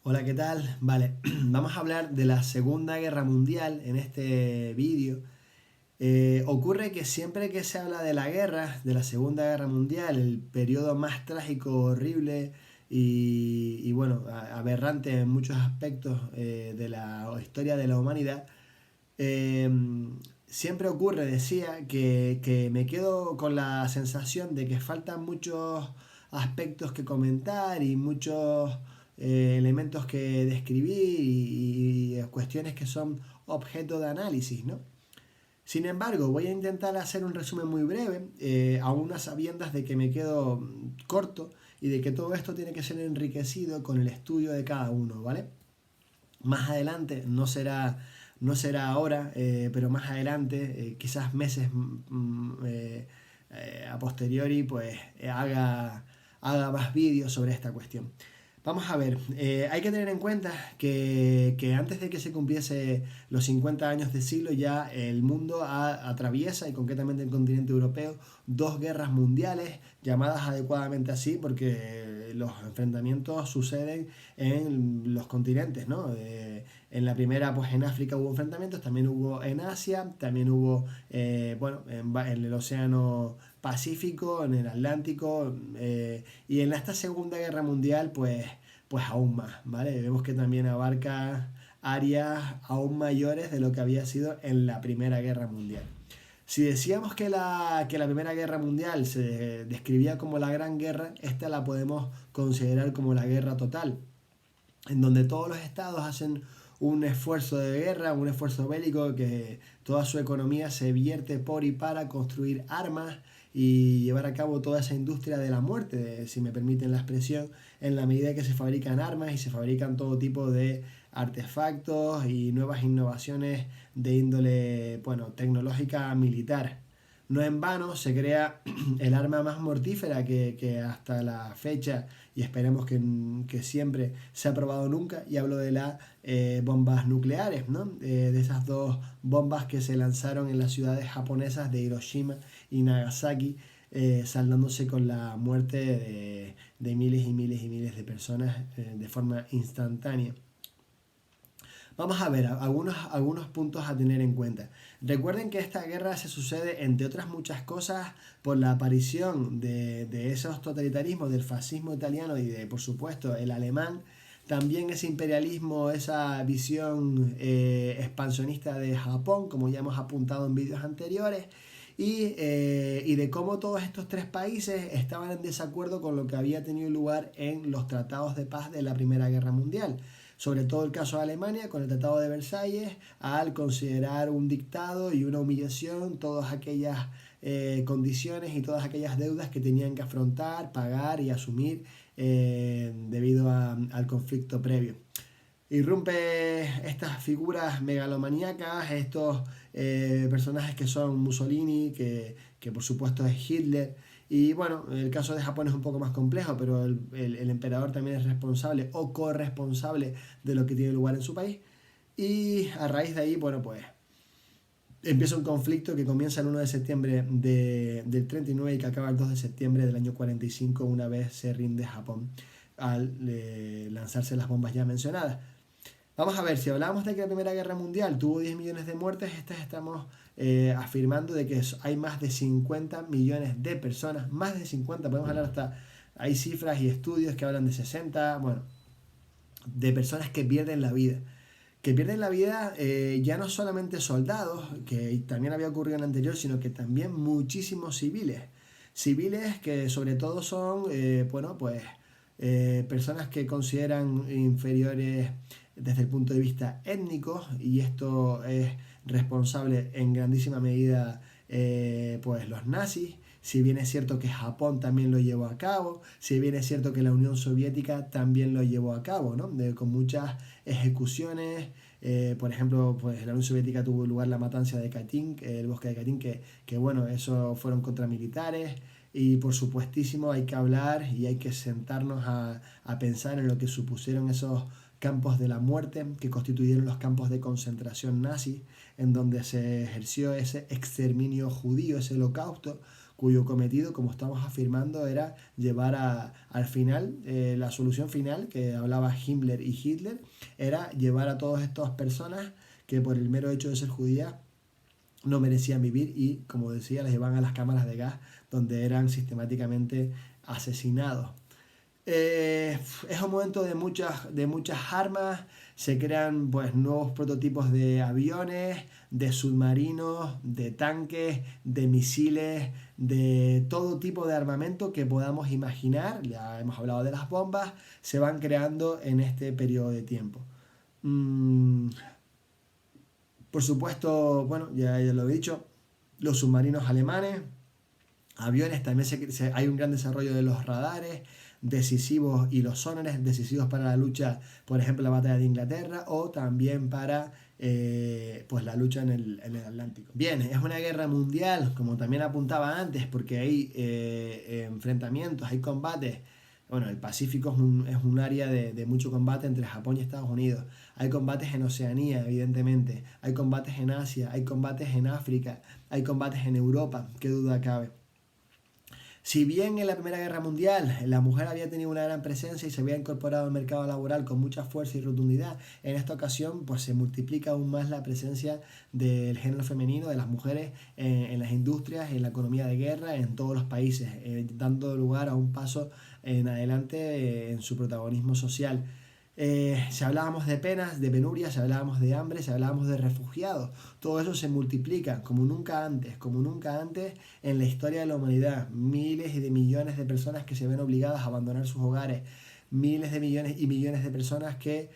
Hola, ¿qué tal? Vale, vamos a hablar de la Segunda Guerra Mundial en este vídeo. Ocurre que siempre que se habla de la guerra, de la Segunda Guerra Mundial, el periodo más trágico, horrible y bueno, aberrante en muchos aspectos de la historia de la humanidad, eh, siempre ocurre, decía, que me quedo con la sensación de que faltan muchos aspectos que comentar y muchos elementos que describir y cuestiones que son objeto de análisis, ¿no? Sin embargo, voy a intentar hacer un resumen muy breve, aún a sabiendas de que me quedo corto y de que todo esto tiene que ser enriquecido con el estudio de cada uno, ¿vale? Más adelante, no será ahora, pero más adelante, quizás meses a posteriori, pues haga más vídeos sobre esta cuestión. Vamos a ver, hay que tener en cuenta que antes de que se cumpliese los 50 años de siglo ya el mundo atraviesa, y concretamente el continente europeo, dos guerras mundiales, llamadas adecuadamente así porque los enfrentamientos suceden en los continentes, ¿no? En la primera, pues en África hubo enfrentamientos, también hubo en Asia, también hubo, bueno, en el Océano Pacífico, en el Atlántico, y en esta Segunda Guerra Mundial, pues aún más, ¿vale? Vemos que también abarca áreas aún mayores de lo que había sido en la Primera Guerra Mundial. Si decíamos que la Primera Guerra Mundial se describía como la Gran Guerra, esta la podemos considerar como la guerra total, en donde todos los estados hacen un esfuerzo de guerra, un esfuerzo bélico, que toda su economía se vierte por y para construir armas y llevar a cabo toda esa industria de la muerte, si me permiten la expresión, en la medida que se fabrican armas y se fabrican todo tipo de artefactos y nuevas innovaciones de índole, bueno, tecnológica militar. No en vano se crea el arma más mortífera que hasta la fecha, y esperemos que siempre se ha probado nunca, y hablo de las bombas nucleares, ¿no? De esas dos bombas que se lanzaron en las ciudades japonesas de Hiroshima y Nagasaki, saldándose con la muerte de miles y miles y miles de personas de forma instantánea. Vamos a ver algunos puntos a tener en cuenta. Recuerden que esta guerra se sucede, entre otras muchas cosas, por la aparición de esos totalitarismos, del fascismo italiano y de, por supuesto, el alemán. También ese imperialismo, esa visión expansionista de Japón, como ya hemos apuntado en vídeos anteriores, y de cómo todos estos tres países estaban en desacuerdo con lo que había tenido lugar en los tratados de paz de la Primera Guerra Mundial. Sobre todo el caso de Alemania con el Tratado de Versalles, al considerar un dictado y una humillación todas aquellas condiciones y todas aquellas deudas que tenían que afrontar, pagar y asumir debido al conflicto previo. Irrumpe estas figuras megalomaníacas, estos personajes que son Mussolini, que por supuesto es Hitler. Y bueno, el caso de Japón es un poco más complejo, pero el emperador también es responsable o corresponsable de lo que tiene lugar en su país. Y a raíz de ahí, bueno, pues empieza un conflicto que comienza el 1 de septiembre del 39 y que acaba el 2 de septiembre del año 45, una vez se rinde Japón al lanzarse las bombas ya mencionadas. Vamos a ver, si hablamos de que la Primera Guerra Mundial tuvo 10 millones de muertes, estas estamos afirmando de que hay más de 50 millones de personas, más de 50, podemos hablar hasta, hay cifras y estudios que hablan de 60, bueno, de personas que pierden la vida. Que pierden la vida ya no solamente soldados, que también había ocurrido en el anterior, sino que también muchísimos civiles. Civiles que sobre todo son, bueno, pues personas que consideran inferiores desde el punto de vista étnico, y esto es responsable en grandísima medida pues los nazis. Si bien es cierto que Japón también lo llevó a cabo, si bien es cierto que la Unión Soviética también lo llevó a cabo, ¿no? Con muchas ejecuciones. Por ejemplo, pues en la Unión Soviética tuvo lugar la matanza de Katyn, el bosque de Katyn, que bueno, eso fueron contra militares. Y por supuestísimo hay que hablar y hay que sentarnos a pensar en lo que supusieron esos campos de la muerte que constituyeron los campos de concentración nazis, en donde se ejerció ese exterminio judío, ese holocausto, cuyo cometido, como estamos afirmando, era llevar al final, la solución final que hablaba Himmler y Hitler, era llevar a todas estas personas que por el mero hecho de ser judías no merecían vivir y, como decía, las llevaban a las cámaras de gas donde eran sistemáticamente asesinados. Es un momento de muchas armas, se crean pues nuevos prototipos de aviones, de submarinos, de tanques, de misiles, de todo tipo de armamento que podamos imaginar, ya hemos hablado de las bombas, se van creando en este periodo de tiempo. Mm, por supuesto, bueno, ya lo he dicho, los submarinos alemanes, aviones, también hay un gran desarrollo de los radares decisivos y los sonares decisivos para la lucha, por ejemplo, la batalla de Inglaterra o también para pues la lucha en el Atlántico. Bien, es una guerra mundial, como también apuntaba antes, porque hay enfrentamientos, hay combates. Bueno, el Pacífico es un área de mucho combate entre Japón y Estados Unidos. Hay combates en Oceanía, evidentemente. Hay combates en Asia, hay combates en África, hay combates en Europa, qué duda cabe. Si bien en la Primera Guerra Mundial la mujer había tenido una gran presencia y se había incorporado al mercado laboral con mucha fuerza y rotundidad, en esta ocasión pues se multiplica aún más la presencia del género femenino, de las mujeres en las industrias, en la economía de guerra, en todos los países, dando lugar a un paso en adelante en su protagonismo social. Si hablábamos de penas, de penurias, si hablábamos de hambre, si hablábamos de refugiados, todo eso se multiplica como nunca antes en la historia de la humanidad. Miles y de millones de personas que se ven obligadas a abandonar sus hogares, miles de millones y millones de personas que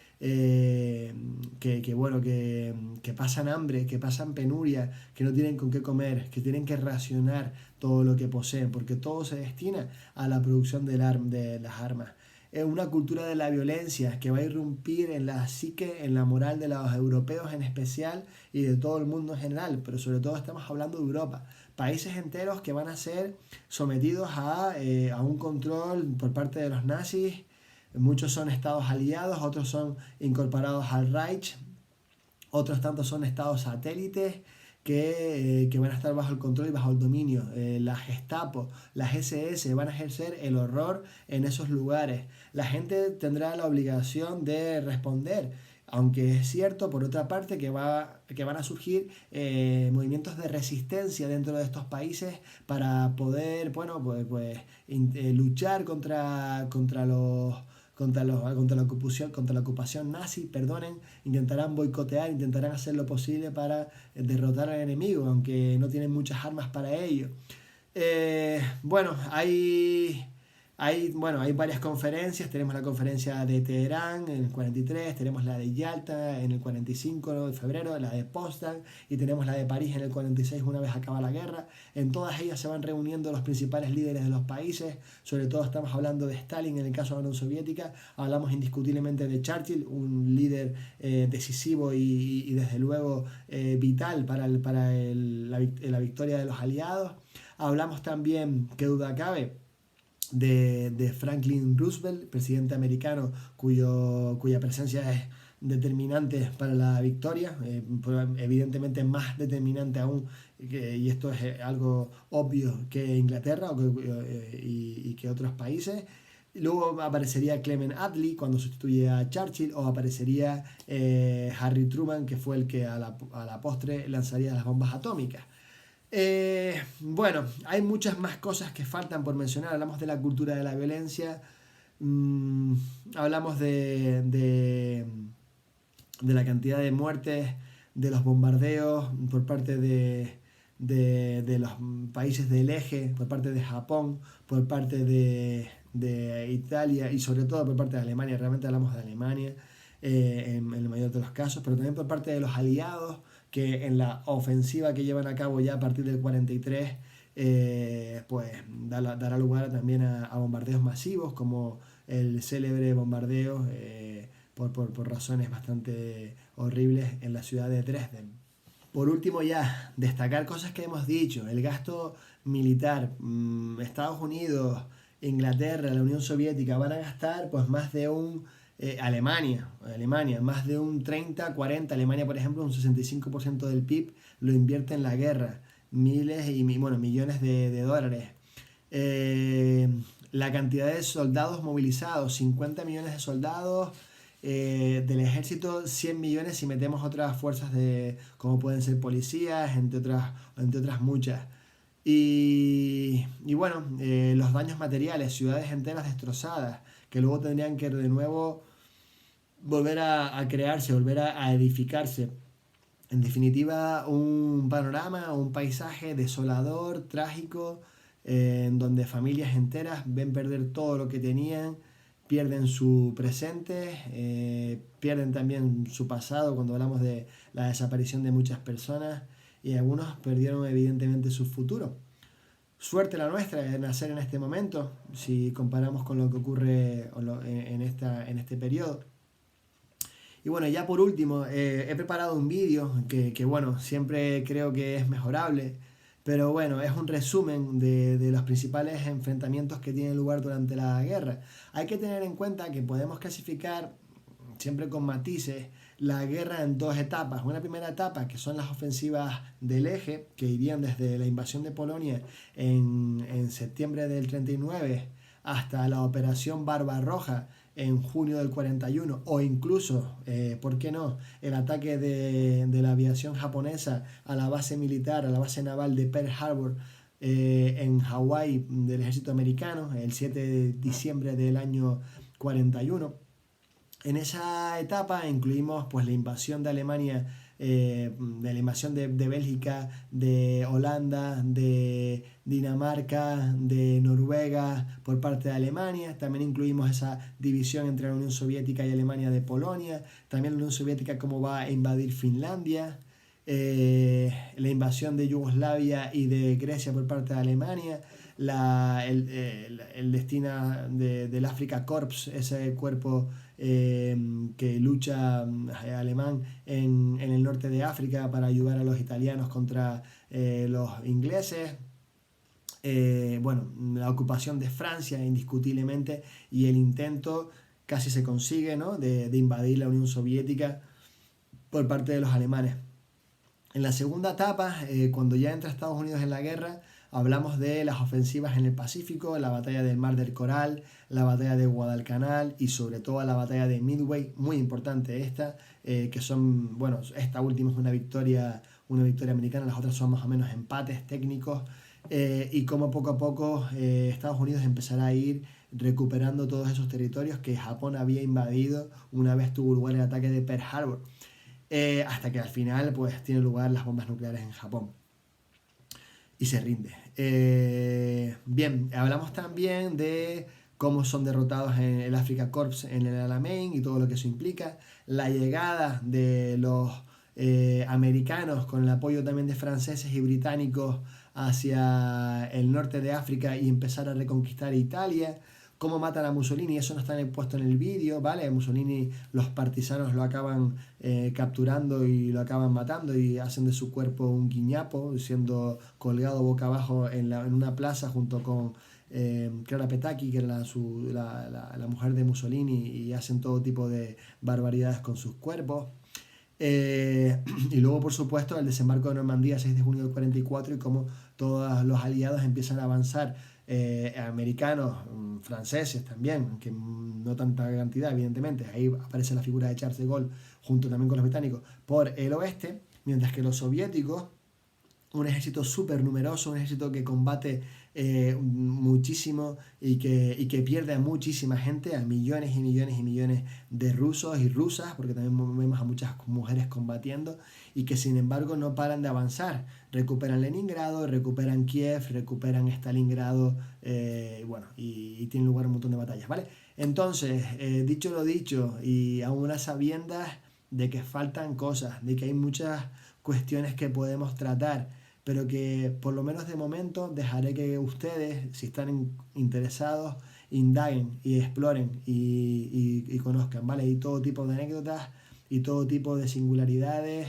pasan hambre, que pasan penuria, que no tienen con qué comer, que tienen que racionar todo lo que poseen, porque todo se destina a la producción de las armas. Es una cultura de la violencia que va a irrumpir en la psique, en la moral de los europeos en especial y de todo el mundo en general, pero sobre todo estamos hablando de Europa. Países enteros que van a ser sometidos a un control por parte de los nazis. Muchos son estados aliados, otros son incorporados al Reich, otros tantos son estados satélites que van a estar bajo el control y bajo el dominio. La Gestapo, las SS van a ejercer el horror en esos lugares. La gente tendrá la obligación de responder, aunque es cierto, por otra parte, que van a surgir movimientos de resistencia dentro de estos países para poder, bueno, luchar contra la ocupación nazi, perdonen, intentarán boicotear, intentarán hacer lo posible para derrotar al enemigo, aunque no tienen muchas armas para ello. Bueno, hay varias conferencias, tenemos la conferencia de Teherán en el 43, tenemos la de Yalta en el 45 de febrero, la de Potsdam y tenemos la de París en el 46 una vez acaba la guerra. En todas ellas se van reuniendo los principales líderes de los países, sobre todo estamos hablando de Stalin en el caso de la Unión Soviética, hablamos indiscutiblemente de Churchill, un líder decisivo y desde luego vital para la victoria de los aliados. Hablamos también, qué duda cabe, de Franklin Roosevelt, presidente americano cuya presencia es determinante para la victoria, evidentemente más determinante aún, y esto es algo obvio, que Inglaterra y que otros países. Luego aparecería Clement Attlee cuando sustituye a Churchill, o aparecería Harry Truman, que fue el que a la postre lanzaría las bombas atómicas. Bueno, hay muchas más cosas que faltan por mencionar. Hablamos de la cultura de la violencia, hablamos de la cantidad de muertes, de los bombardeos por parte de los países del eje, por parte de Japón, por parte de Italia y sobre todo por parte de Alemania. Realmente hablamos de Alemania en el mayor de los casos, pero también por parte de los aliados, que en la ofensiva que llevan a cabo ya a partir del 43 pues dará lugar también a bombardeos masivos, como el célebre bombardeo por razones bastante horribles en la ciudad de Dresden. Por último, ya destacar cosas que hemos dicho: el gasto militar. Estados Unidos, Inglaterra, la Unión Soviética van a gastar pues más de un Alemania, más de un 30, 40, Alemania por ejemplo un 65% del PIB lo invierte en la guerra, miles y bueno, millones de dólares. Eh, la cantidad de soldados movilizados, 50 millones de soldados, del ejército 100 millones si metemos otras fuerzas de, como pueden ser policías, entre otras muchas. Y bueno, los daños materiales, ciudades enteras destrozadas, que luego tendrían que de nuevo volver a crearse, volver a edificarse. En definitiva, un panorama, un paisaje desolador, trágico, en donde familias enteras ven perder todo lo que tenían, pierden su presente, pierden también su pasado cuando hablamos de la desaparición de muchas personas y algunos perdieron evidentemente su futuro. Suerte la nuestra de nacer en este momento, si comparamos con lo que ocurre en este periodo. Y bueno, ya por último, he preparado un vídeo que, bueno, siempre creo que es mejorable, pero bueno, es un resumen de los principales enfrentamientos que tienen lugar durante la guerra. Hay que tener en cuenta que podemos clasificar, siempre con matices, la guerra en dos etapas. Una primera etapa, que son las ofensivas del eje, que irían desde la invasión de Polonia en septiembre del 39 hasta la operación Barbarroja en junio del 41, o incluso, ¿por qué no?, el ataque de la aviación japonesa a la base militar, a la base naval de Pearl Harbor en Hawái del ejército americano, el 7 de diciembre del año 41. En esa etapa incluimos pues la invasión de Alemania, de la invasión de Bélgica, de Holanda, de Dinamarca, de Noruega por parte de Alemania. También incluimos esa división entre la Unión Soviética y Alemania de Polonia. También la Unión Soviética cómo va a invadir Finlandia. La invasión de Yugoslavia y de Grecia por parte de Alemania. El destino del Afrika Korps, ese cuerpo que lucha alemán en el norte de África para ayudar a los italianos contra los ingleses. Bueno, la ocupación de Francia indiscutiblemente y el intento casi se consigue, ¿no?, de invadir la Unión Soviética por parte de los alemanes. En la segunda etapa, cuando ya entra Estados Unidos en la guerra, hablamos de las ofensivas en el Pacífico, la batalla del Mar del Coral, la batalla de Guadalcanal y sobre todo la batalla de Midway, muy importante esta, que son, bueno, esta última es una victoria americana, las otras son más o menos empates técnicos, y como poco a poco Estados Unidos empezará a ir recuperando todos esos territorios que Japón había invadido una vez tuvo lugar el ataque de Pearl Harbor. Hasta que al final pues tienen lugar las bombas nucleares en Japón y se rinde. Bien, hablamos también de cómo son derrotados en el Afrika Korps en el Alamein y todo lo que eso implica, la llegada de los americanos con el apoyo también de franceses y británicos hacia el norte de África y empezar a reconquistar Italia, cómo matan a Mussolini, eso no está puesto en el vídeo, ¿vale? Mussolini, los partisanos lo acaban capturando y lo acaban matando y hacen de su cuerpo un guiñapo, siendo colgado boca abajo en una plaza junto con Clara Petacchi, que era la mujer de Mussolini, y hacen todo tipo de barbaridades con sus cuerpos. Y luego, por supuesto, el desembarco de Normandía, 6 de junio del 44, y cómo todos los aliados empiezan a avanzar, americanos, franceses también, que no tanta cantidad, evidentemente. Ahí aparece la figura de Charles de Gaulle, junto también con los británicos, por el oeste, mientras que los soviéticos, un ejército súper numeroso, un ejército que combate muchísimo y que pierde a muchísima gente, a millones y millones y millones de rusos y rusas, porque también vemos a muchas mujeres combatiendo, y que sin embargo no paran de avanzar. Recuperan Leningrado, recuperan Kiev, recuperan Stalingrado, bueno, y tienen lugar un montón de batallas, ¿vale? Entonces, dicho lo dicho, y aún a sabiendas de que faltan cosas, de que hay muchas cuestiones que podemos tratar, pero que por lo menos de momento dejaré que ustedes, si están interesados, indaguen y exploren y conozcan, ¿vale? Y todo tipo de anécdotas y todo tipo de singularidades,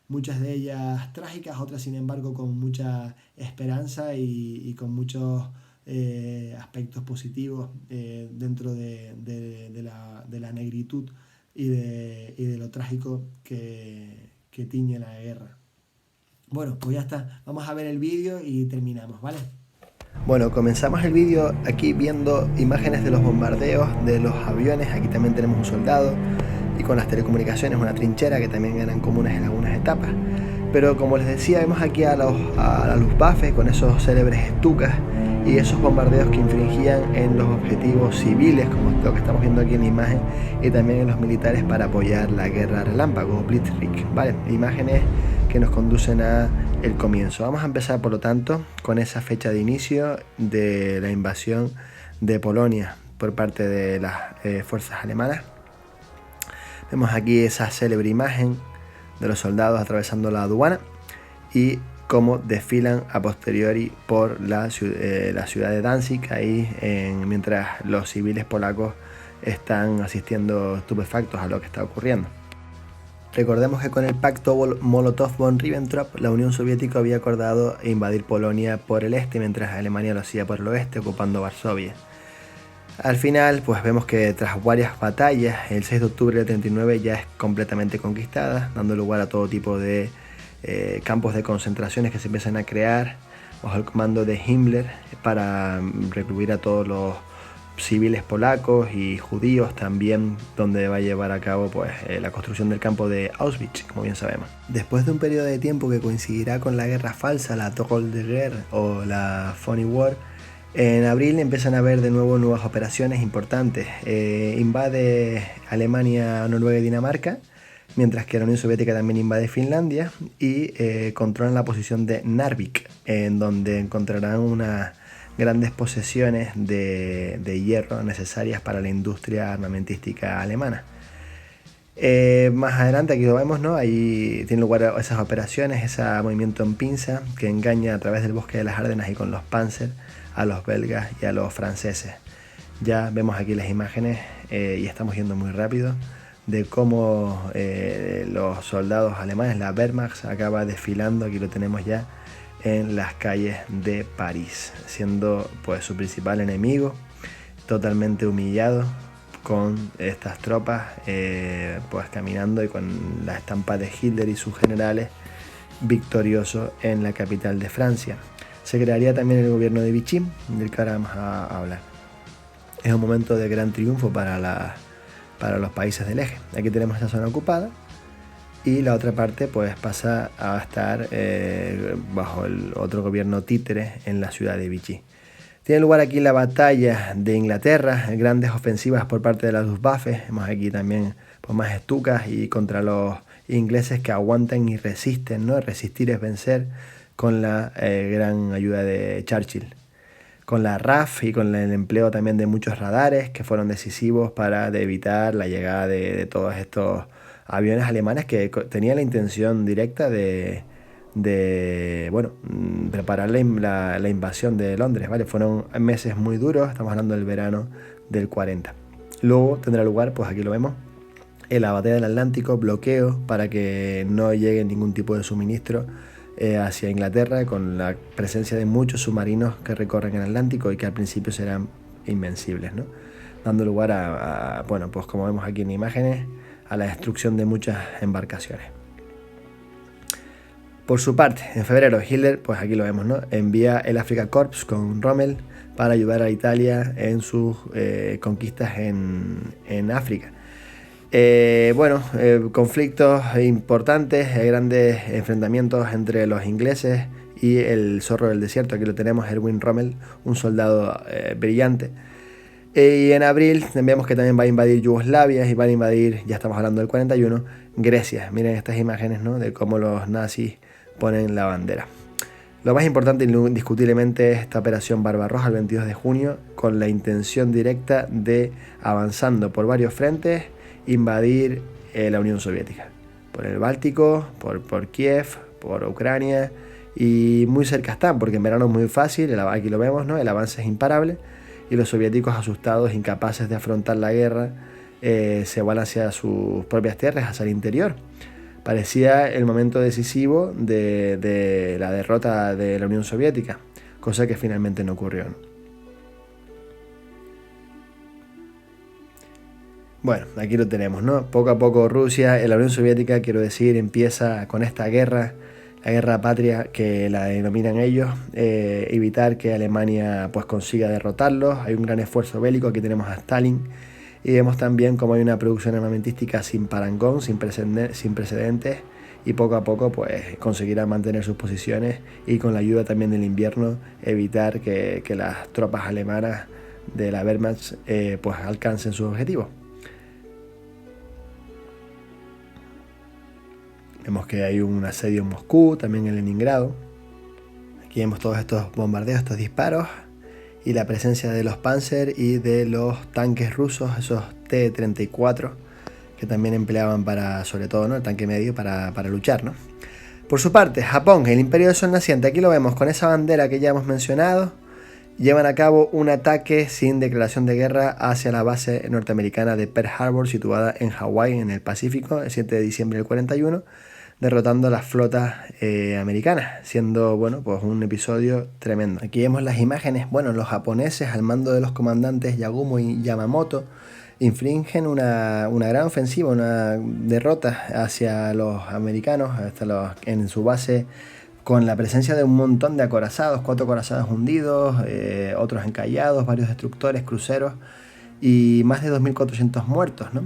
muchas de ellas trágicas, otras sin embargo con mucha esperanza y con muchos aspectos positivos dentro de la negritud y de lo trágico que tiñe la guerra. Bueno, pues ya está. Vamos a ver el vídeo y terminamos, ¿vale? Bueno, comenzamos el vídeo aquí viendo imágenes de los bombardeos de los aviones. Aquí también tenemos un soldado y con las telecomunicaciones una trinchera que también eran comunes en algunas etapas. Pero como les decía, vemos aquí a la Luftwaffe con esos célebres Stukas y esos bombardeos que infringían en los objetivos civiles, como lo que estamos viendo aquí en la imagen, y también en los militares para apoyar la guerra relámpago, Blitzkrieg, ¿vale? Imágenes que nos conducen a el comienzo. Vamos a empezar, por lo tanto, con esa fecha de inicio de la invasión de Polonia por parte de las fuerzas alemanas. Vemos aquí esa célebre imagen de los soldados atravesando la aduana y cómo desfilan a posteriori por la ciudad de Danzig, ahí mientras los civiles polacos están asistiendo estupefactos a lo que está ocurriendo. Recordemos que con el pacto Molotov-Ribbentrop, la Unión Soviética había acordado invadir Polonia por el este, mientras Alemania lo hacía por el oeste, ocupando Varsovia. Al final, pues vemos que tras varias batallas, el 6 de octubre del 39 ya es completamente conquistada, dando lugar a todo tipo de campos de concentraciones que se empiezan a crear bajo el comando de Himmler para recluir a todos los civiles polacos y judíos también, donde va a llevar a cabo pues la construcción del campo de Auschwitz, como bien sabemos. Después de un periodo de tiempo que coincidirá con la guerra falsa, la Drôle de Guerre o la Funny War, en abril empiezan a haber de nuevo nuevas operaciones importantes. Invade Alemania, Noruega y Dinamarca, mientras que la Unión Soviética también invade Finlandia y controlan la posición de Narvik, en donde encontrarán unas grandes posesiones de hierro necesarias para la industria armamentística alemana. Más adelante, aquí lo vemos, ¿no? Ahí tienen lugar esas operaciones, ese movimiento en pinza que engaña a través del bosque de las Ardenas y con los Panzer a los belgas y a los franceses. Ya vemos aquí las imágenes y estamos yendo muy rápido de cómo los soldados alemanes, la Wehrmacht, acaba desfilando, aquí lo tenemos ya, en las calles de París, siendo pues su principal enemigo, totalmente humillado con estas tropas pues caminando y con la estampa de Hitler y sus generales victoriosos en la capital de Francia. Se crearía también el gobierno de Vichy, del que ahora vamos a hablar. Es un momento de gran triunfo para los países del eje. Aquí tenemos esa zona ocupada y la otra parte pues pasa a estar bajo el otro gobierno títere en la ciudad de Vichy. Tiene lugar aquí la batalla de Inglaterra, grandes ofensivas por parte de la Luftwaffe. Vemos aquí también pues, más Stukas y contra los ingleses que aguantan y resisten, ¿no? Resistir es vencer, con la gran ayuda de Churchill. Con la RAF y con el empleo también de muchos radares que fueron decisivos para evitar la llegada de todos estos aviones alemanes que tenían la intención directa de preparar la invasión de Londres, ¿vale? Fueron meses muy duros, estamos hablando del verano del 40. Luego tendrá lugar, pues aquí lo vemos, en la batalla del Atlántico, bloqueo para que no llegue ningún tipo de suministro hacia Inglaterra, con la presencia de muchos submarinos que recorren el Atlántico y que al principio serán invencibles, ¿no? Dando lugar a bueno, pues como vemos aquí en imágenes, a la destrucción de muchas embarcaciones. Por su parte, en febrero, Hitler, pues aquí lo vemos, ¿no? Envía el Afrika Korps con Rommel para ayudar a Italia en sus conquistas en África. Conflictos importantes, grandes enfrentamientos entre los ingleses y el zorro del desierto. Aquí lo tenemos, Erwin Rommel, un soldado brillante. Y en abril vemos que también va a invadir Yugoslavia y va a invadir, ya estamos hablando del 41, Grecia. Miren estas imágenes, ¿no? De cómo los nazis ponen la bandera. Lo más importante indiscutiblemente es esta operación Barbarroja el 22 de junio, con la intención directa de, avanzando por varios frentes, invadir la Unión Soviética. Por el Báltico, por Kiev, por Ucrania, y muy cerca están, porque en verano es muy fácil, aquí lo vemos, ¿no? El avance es imparable, y los soviéticos, asustados, incapaces de afrontar la guerra, se van hacia sus propias tierras, hacia el interior. Parecía el momento decisivo de la derrota de la Unión Soviética, cosa que finalmente no ocurrió, ¿no? Bueno, aquí lo tenemos, ¿no? Poco a poco Rusia, la Unión Soviética, quiero decir, empieza con esta guerra, la guerra patria que la denominan ellos, evitar que Alemania pues consiga derrotarlos. Hay un gran esfuerzo bélico, aquí tenemos a Stalin, y vemos también como hay una producción armamentística sin parangón, sin precedentes, y poco a poco pues conseguirá mantener sus posiciones y con la ayuda también del invierno evitar que las tropas alemanas de la Wehrmacht pues alcancen sus objetivos. Vemos que hay un asedio en Moscú, también en Leningrado. Aquí vemos todos estos bombardeos, estos disparos y la presencia de los Panzer y de los tanques rusos, esos T-34, que también empleaban para, sobre todo, ¿no?, el tanque medio para luchar, ¿no? Por su parte, Japón, el Imperio del Sol Naciente, aquí lo vemos con esa bandera que ya hemos mencionado, llevan a cabo un ataque sin declaración de guerra hacia la base norteamericana de Pearl Harbor, situada en Hawái, en el Pacífico, el 7 de diciembre del 41, derrotando a las flotas americanas, siendo, bueno, pues un episodio tremendo. Aquí vemos las imágenes, bueno, los japoneses al mando de los comandantes Yagumo y Yamamoto infringen una gran ofensiva, una derrota hacia los americanos, en su base, con la presencia de un montón de acorazados, 4 acorazados hundidos, otros encallados, varios destructores, cruceros y más de 2.400 muertos, ¿no?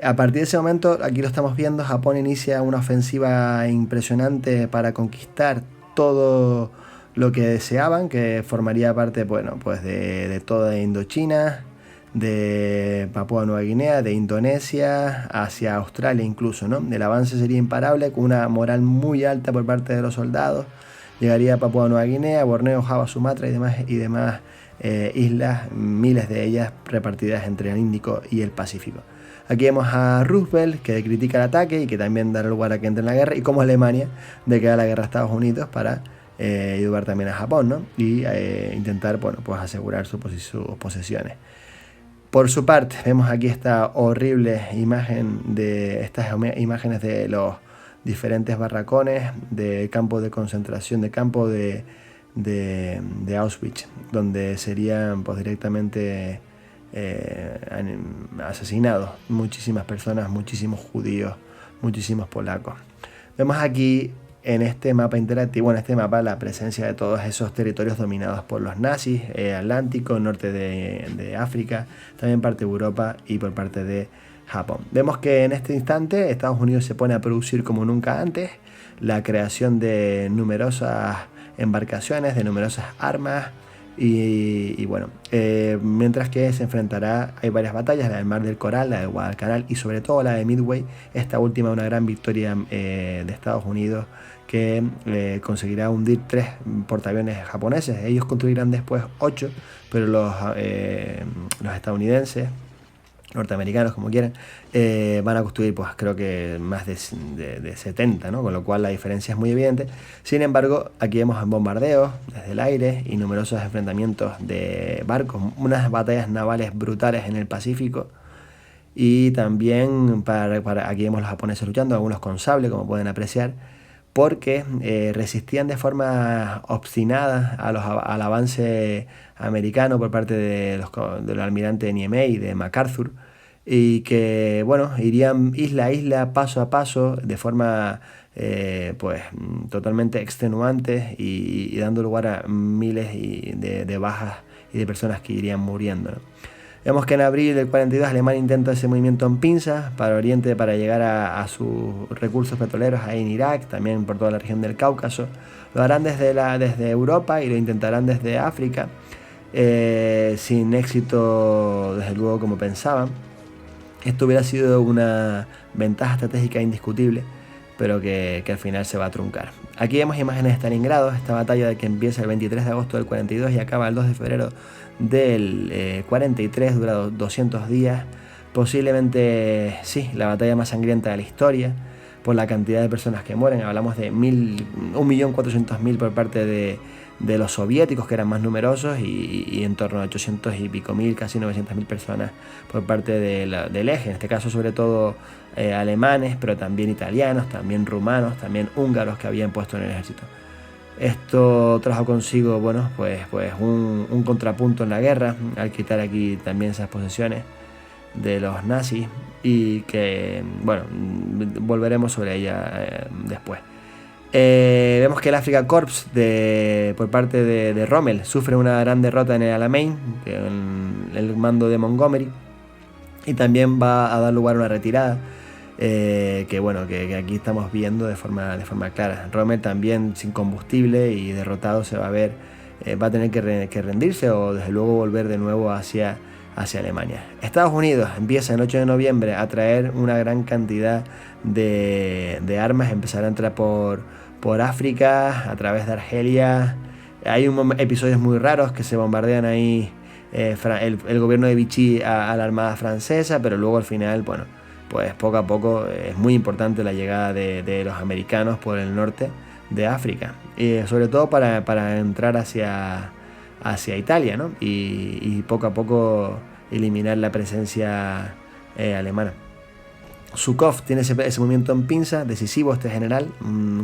A partir de ese momento, aquí lo estamos viendo, Japón inicia una ofensiva impresionante para conquistar todo lo que deseaban, que formaría parte, bueno, pues de toda Indochina, de Papúa Nueva Guinea, de Indonesia, hacia Australia incluso, ¿no? El avance sería imparable, con una moral muy alta por parte de los soldados. Llegaría a Papúa Nueva Guinea, Borneo, Java, Sumatra y demás islas, miles de ellas repartidas entre el Índico y el Pacífico. Aquí vemos a Roosevelt, que critica el ataque y que también dará lugar a que entre en la guerra, y como Alemania declara la guerra a Estados Unidos para ayudar también a Japón, ¿no? Y intentar, bueno, pues asegurar sus posesiones. Por su parte, vemos aquí esta horrible imagen estas imágenes de los diferentes barracones de campo de concentración, de campo de Auschwitz, donde serían pues directamente asesinados muchísimas personas, muchísimos judíos, muchísimos polacos. Vemos aquí en este mapa interactivo, en este mapa, la presencia de todos esos territorios dominados por los nazis, Atlántico, norte de África, también parte de Europa y por parte de Japón. Vemos que en este instante Estados Unidos se pone a producir como nunca antes, la creación de numerosas embarcaciones, de numerosas armas, y bueno, mientras que se enfrentará, hay varias batallas, la del Mar del Coral, la de Guadalcanal y sobre todo la de Midway, esta última una gran victoria de Estados Unidos que conseguirá hundir 3 portaaviones japoneses. Ellos construirán después 8, pero los estadounidenses, norteamericanos, como quieran, van a construir, pues creo que más de 70, ¿no? Con lo cual la diferencia es muy evidente. Sin embargo, aquí vemos bombardeos desde el aire y numerosos enfrentamientos de barcos, unas batallas navales brutales en el Pacífico. Y también aquí vemos los japoneses luchando, algunos con sable, como pueden apreciar, porque resistían de forma obstinada al avance americano por parte del almirante Niemey y de MacArthur, y que, bueno, irían isla a isla, paso a paso, de forma pues totalmente extenuante y dando lugar a miles de bajas y de personas que irían muriendo, ¿no? Vemos que en abril del 42 Alemania intenta ese movimiento en pinzas para Oriente para llegar a sus recursos petroleros ahí en Irak, también por toda la región del Cáucaso. Lo harán desde Europa y lo intentarán desde África, sin éxito desde luego como pensaban. Esto hubiera sido una ventaja estratégica indiscutible, pero que al final se va a truncar. Aquí vemos imágenes de Stalingrado, esta batalla que empieza el 23 de agosto del 42 y acaba el 2 de febrero del 43, dura 200 días, posiblemente, sí, la batalla más sangrienta de la historia, por la cantidad de personas que mueren. Hablamos de 1.400.000 por parte de los soviéticos, que eran más numerosos, y en torno a 800 y pico mil, casi 900.000 personas por parte del eje, en este caso sobre todo alemanes, pero también italianos, también rumanos, también húngaros que habían puesto en el ejército. Esto trajo consigo, bueno, pues un contrapunto en la guerra, al quitar aquí también esas posesiones, de los nazis y que, bueno, volveremos sobre ella después. Vemos que el Afrika Korps por parte de Rommel sufre una gran derrota en el Alamein, en el mando de Montgomery, y también va a dar lugar a una retirada que aquí estamos viendo de forma clara. Rommel también sin combustible y derrotado se va a ver, va a tener que rendirse o desde luego volver de nuevo hacia Alemania. Estados Unidos empieza el 8 de noviembre a traer una gran cantidad de armas, empezará a entrar por África, a través de Argelia. Hay episodios muy raros que se bombardean ahí el gobierno de Vichy a la armada francesa, pero luego al final, bueno, pues poco a poco es muy importante la llegada de los americanos por el norte de África, y sobre todo para entrar hacia Italia, ¿no? y poco a poco eliminar la presencia alemana. Zhukov tiene ese movimiento en pinza, decisivo este general,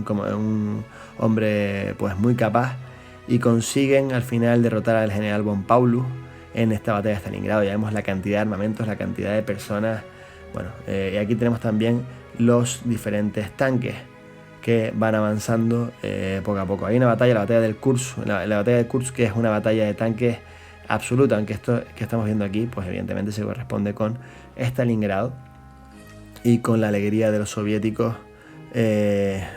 como un hombre pues muy capaz, y consiguen al final derrotar al general von Paulus en esta batalla de Stalingrado. Ya vemos la cantidad de armamentos, la cantidad de personas. Bueno, y aquí tenemos también los diferentes tanques que van avanzando poco a poco. Hay una batalla, la batalla del Kursk, la batalla del Kursk, que es una batalla de tanques absoluta, aunque esto que estamos viendo aquí, pues evidentemente se corresponde con Stalingrado y con la alegría de los soviéticos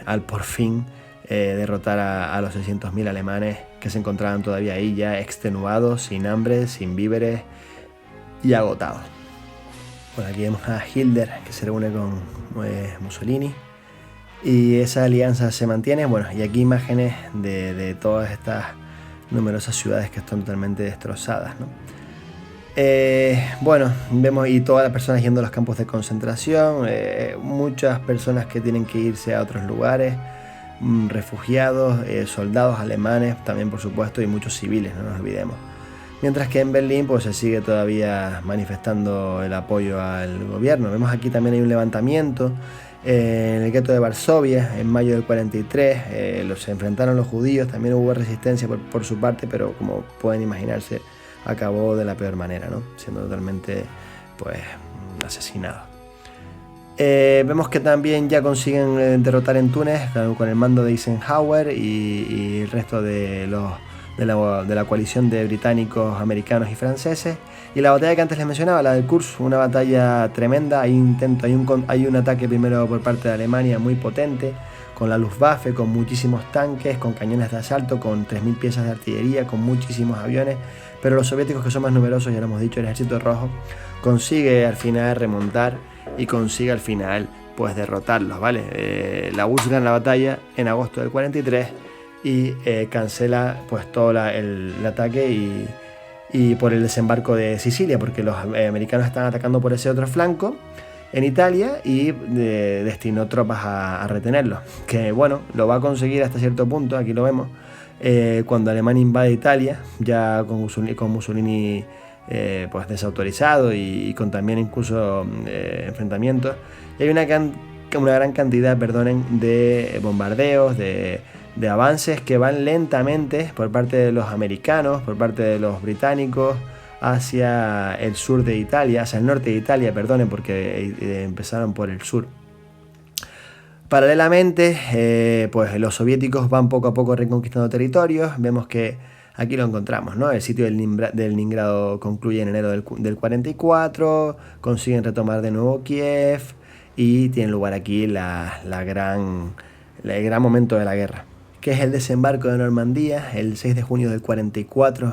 al por fin derrotar a los 600.000 alemanes que se encontraban todavía ahí, ya extenuados, sin hambre, sin víveres y agotados. Por aquí vemos a Hitler, que se reúne con Mussolini, y esa alianza se mantiene. Bueno, y aquí imágenes de todas estas numerosas ciudades que están totalmente destrozadas, ¿no? Bueno, vemos y todas las personas yendo a los campos de concentración, muchas personas que tienen que irse a otros lugares, refugiados, soldados alemanes también, por supuesto, y muchos civiles, no nos olvidemos. Mientras que en Berlín pues se sigue todavía manifestando el apoyo al gobierno. Vemos aquí también hay un levantamiento en el gueto de Varsovia en mayo del 43. Se enfrentaron los judíos, también hubo resistencia por su parte, pero como pueden imaginarse acabó de la peor manera, ¿no? Siendo totalmente pues asesinados. Vemos que también ya consiguen derrotar en Túnez con el mando de Eisenhower y el resto de la coalición de británicos, americanos y franceses. Y la batalla que antes les mencionaba, la del Kursk, una batalla tremenda. Hay un ataque primero por parte de Alemania muy potente, con la Luftwaffe, con muchísimos tanques, con cañones de asalto, con 3.000 piezas de artillería, con muchísimos aviones. Pero los soviéticos, que son más numerosos, ya lo hemos dicho, el ejército rojo, consigue al final remontar y consigue al final pues derrotarlos, ¿vale? La URSS gana la batalla en agosto del 43 y cancela pues todo el ataque y por el desembarco de Sicilia, porque los americanos están atacando por ese otro flanco en Italia y destinó tropas a retenerlos, que bueno, lo va a conseguir hasta cierto punto. Aquí lo vemos cuando Alemania invade Italia, ya con Mussolini pues desautorizado y con también incluso enfrentamientos, y hay una gran cantidad, de bombardeos, de avances que van lentamente por parte de los americanos, por parte de los británicos, hacia el sur de Italia, hacia el norte de Italia, porque empezaron por el sur. Paralelamente, pues los soviéticos van poco a poco reconquistando territorios. Vemos que aquí lo encontramos, ¿no? El sitio del Leningrado concluye en enero del 44, consiguen retomar de nuevo Kiev y tiene lugar aquí el gran momento de la guerra, que es el desembarco de Normandía el 6 de junio del 44,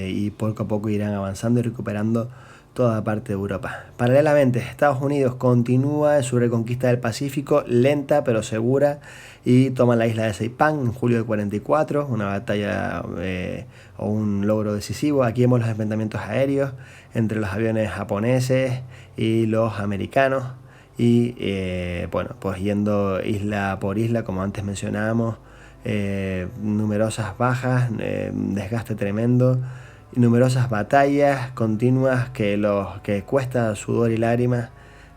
y poco a poco irán avanzando y recuperando toda parte de Europa. Paralelamente, Estados Unidos continúa su reconquista del Pacífico, lenta pero segura, y toma la isla de Saipán en julio del 44, una batalla o un logro decisivo. Aquí vemos los enfrentamientos aéreos entre los aviones japoneses y los americanos, y pues yendo isla por isla, como antes mencionábamos, numerosas bajas, desgaste tremendo, numerosas batallas continuas que cuesta sudor y lágrimas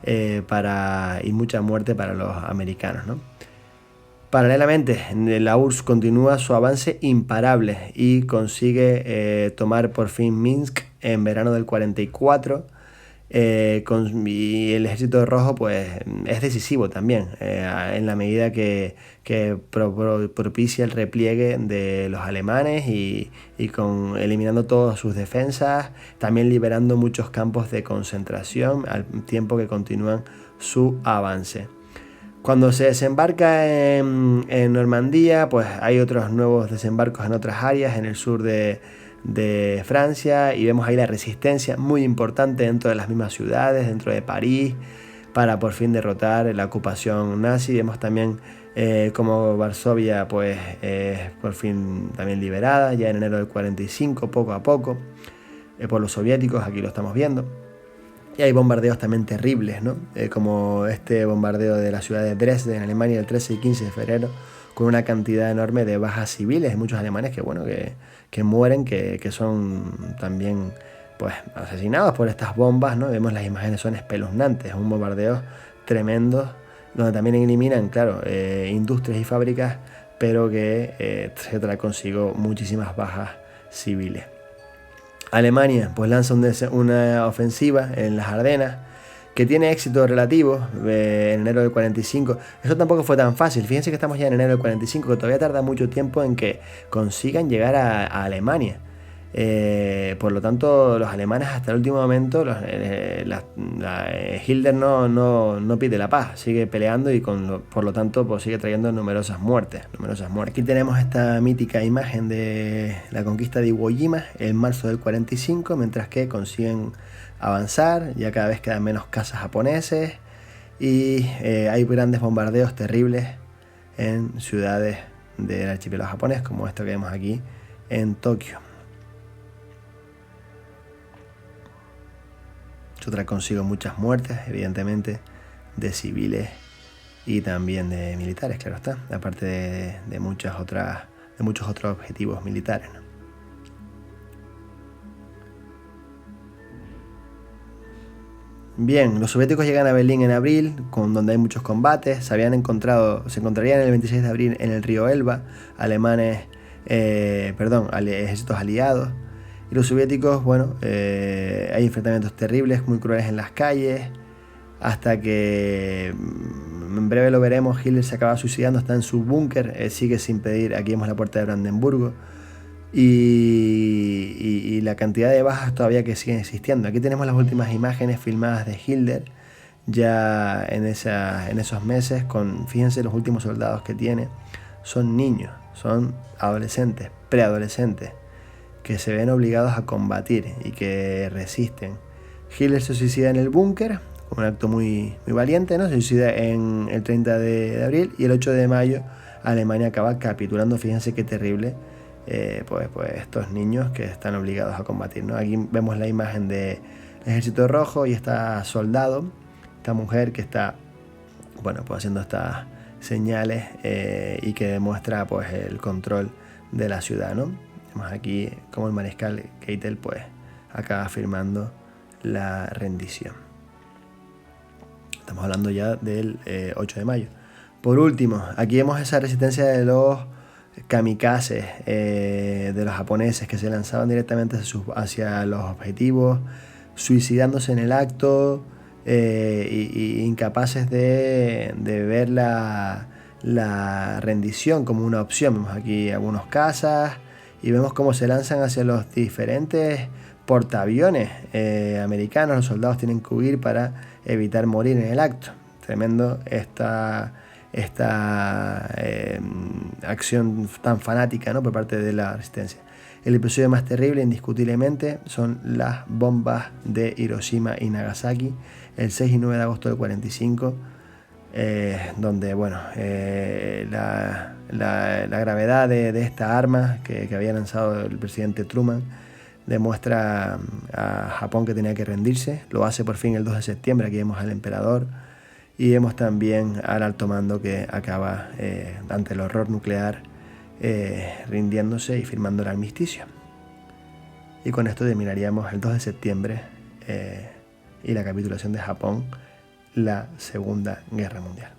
y mucha muerte para los americanos, ¿no? Paralelamente, la URSS continúa su avance imparable y consigue tomar por fin Minsk en verano del 44, y el ejército rojo pues es decisivo también, en la medida que propicia el repliegue de los alemanes y eliminando todas sus defensas, también liberando muchos campos de concentración al tiempo que continúan su avance. Cuando se desembarca en Normandía, pues hay otros nuevos desembarcos en otras áreas en el sur de Francia, y vemos ahí la resistencia muy importante dentro de las mismas ciudades, dentro de París, para por fin derrotar la ocupación nazi. Vemos también como Varsovia pues por fin también liberada ya en enero del 45, poco a poco, por los soviéticos. Aquí lo estamos viendo. Y hay bombardeos también terribles, ¿no? Como este bombardeo de la ciudad de Dresde en Alemania el 13 y 15 de febrero, con una cantidad enorme de bajas civiles, muchos alemanes que mueren, que son también pues asesinados por estas bombas, ¿no? Vemos las imágenes, son espeluznantes, un bombardeo tremendo, donde también eliminan, claro, industrias y fábricas, pero que se trae consigo muchísimas bajas civiles. Alemania pues lanza una ofensiva en las Ardenas que tiene éxito relativo en enero del 45. Eso tampoco fue tan fácil. Fíjense que estamos ya en enero del 45, que todavía tarda mucho tiempo en que consigan llegar a Alemania. Por lo tanto, los alemanes hasta el último momento, Hitler no pide la paz, sigue peleando y por lo tanto pues, sigue trayendo numerosas muertes. Aquí tenemos esta mítica imagen de la conquista de Iwo Jima en marzo del 45, mientras que consiguen avanzar, ya cada vez quedan menos cazas japoneses y hay grandes bombardeos terribles en ciudades del archipiélago japonés, como esto que vemos aquí en Tokio. Esto trae consigo muchas muertes, evidentemente, de civiles y también de militares, claro está, aparte de muchos otros objetivos militares, ¿no? Bien, los soviéticos llegan a Berlín en abril, donde hay muchos combates. Se encontrarían el 26 de abril en el río Elba, ejércitos aliados. Y los soviéticos, bueno, hay enfrentamientos terribles, muy crueles en las calles, hasta que, en breve lo veremos, Hitler se acaba suicidando, está en su búnker, sigue sin pedir, aquí vemos la puerta de Brandenburgo, y la cantidad de bajas todavía que siguen existiendo. Aquí tenemos las últimas imágenes filmadas de Hitler, ya en esos meses, fíjense los últimos soldados que tiene, son niños, son adolescentes, preadolescentes, que se ven obligados a combatir y que resisten. Hitler se suicida en el búnker, un acto muy, muy valiente, ¿no? Se suicida en el 30 de abril y el 8 de mayo Alemania acaba capitulando. Fíjense qué terrible, pues estos niños que están obligados a combatir, ¿no? Aquí vemos la imagen del ejército rojo y esta soldado, esta mujer que está, bueno, pues haciendo estas señales y que demuestra pues el control de la ciudad, ¿no? Vemos aquí como el mariscal Keitel pues acaba firmando la rendición. Estamos hablando ya del 8 de mayo. Por último, aquí vemos esa resistencia de los kamikazes, de los japoneses que se lanzaban directamente hacia los objetivos, suicidándose en el acto, y incapaces de ver la rendición como una opción. Vemos aquí algunos cazas y vemos cómo se lanzan hacia los diferentes portaaviones americanos. Los soldados tienen que huir para evitar morir en el acto. Tremendo esta acción tan fanática, ¿no?, por parte de la resistencia. El episodio más terrible, indiscutiblemente, son las bombas de Hiroshima y Nagasaki, el 6 y 9 de agosto del 45, donde, bueno, la gravedad de esta arma que había lanzado el presidente Truman demuestra a Japón que tenía que rendirse. Lo hace por fin el 2 de septiembre, aquí vemos al emperador y vemos también al alto mando que acaba, ante el horror nuclear, rindiéndose y firmando el armisticio. Y con esto terminaríamos el 2 de septiembre y la capitulación de Japón, la Segunda Guerra Mundial.